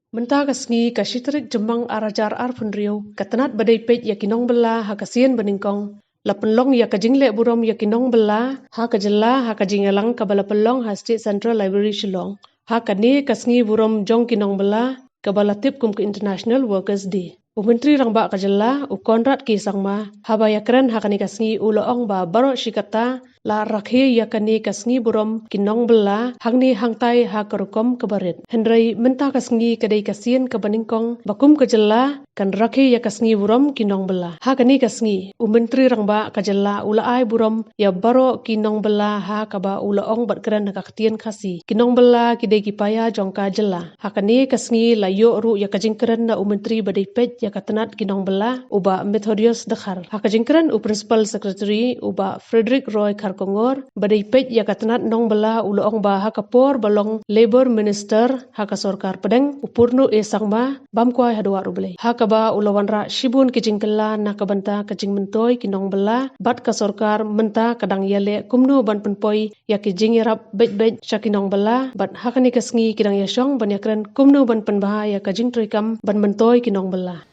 Mentah kasngi kasitrik jemang arajar arpunriu, katanat badai pej ya nongbylla ha kasian beningkong. La penlong ya kajingle burom ya nongbylla ha kajylla ha kajingalang kabala penlong ha State Central Library Shillong. Ha kani kasngi burom jong nongbylla kabala tip kum ke International Workers Day. Myntri rangbah jylla Konrad ki sangma haba ya keren ha kani kasngi uloong ba baro shikata la rakhi ya kani kasngi burom nongbylla hangni hangtai ha karukom kabarit. Hendrai mentah kasngi kadai kasian kabaningkong bakum jylla kan rakhi ya kasngi burom nongbylla. Ha kani kasngi Myntri rangbah jylla ulaai burom ya baro nongbylla ha kaba uloong bat keren ha kaktian kasi. Nongbylla kidai ki paia jong jylla. Ha kani kasngi la yo ru ya kajing keren na Myntri badai pej ya katanat nongbylla uba Methodius Dakhar. Ha kajing keren Principal Secretary uba Frederick Roy Kharkongor badai pej ya katanat nongbylla uloong ba ha kapor balong Labor Minister ha kasorkar pedeng upurnu sangma bamkwai hadwa rublei. Ha kaba ulawan ra shibun kijingkela na kabanta kajing mentoy nongbylla bat kasorkar menta kadang yale kumnu ban penpoi ya kijing yarap bej nongbylla bat ha kani kasngi kidang yashong ban yakren kumnu ban penbaha ya kajing troikam ban mentoy nongbylla.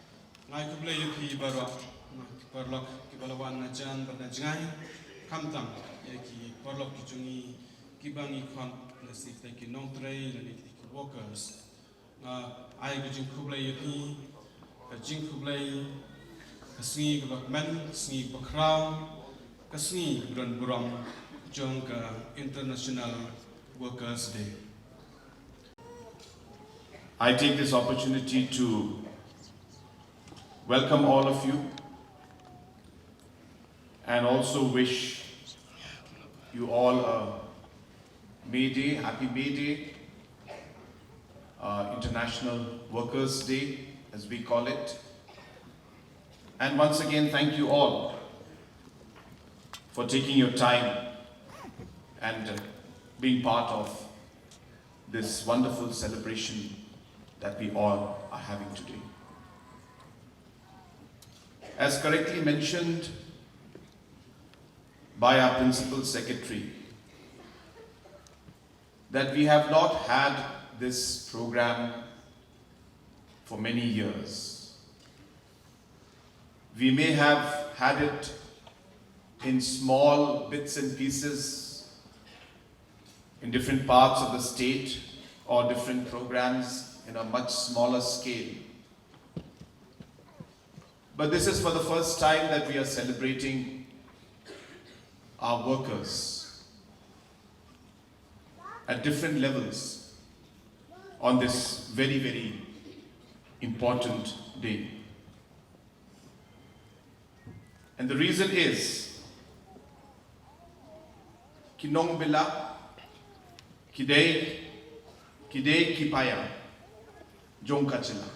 Ngai kuble yuki barwa parlok ki balawan na jan ban na jangai kamtang ya ki parlok ki jungi ki bangi khon na sif ki nongtrei na ki workers ai ki jing kuble yuki ka jing kuble ka sngi ka men sngi ka crown ka sngi ran buram jong ka International Workers Day. I take this opportunity to welcome all of you and also wish you all a May Day, Happy May Day, International Workers Day as we call it. And once again, thank you all for taking your time and being part of this wonderful celebration that we all are having today. As correctly mentioned by our Principal Secretary, that we have not had this program for many years. We may have had it in small bits and pieces in different parts of the state or different programs in a much smaller scale. But this is for the first time that we are celebrating our workers at different levels on this very, very important day. And the reason is ki nongbylla, kidai ki paia, jong jylla.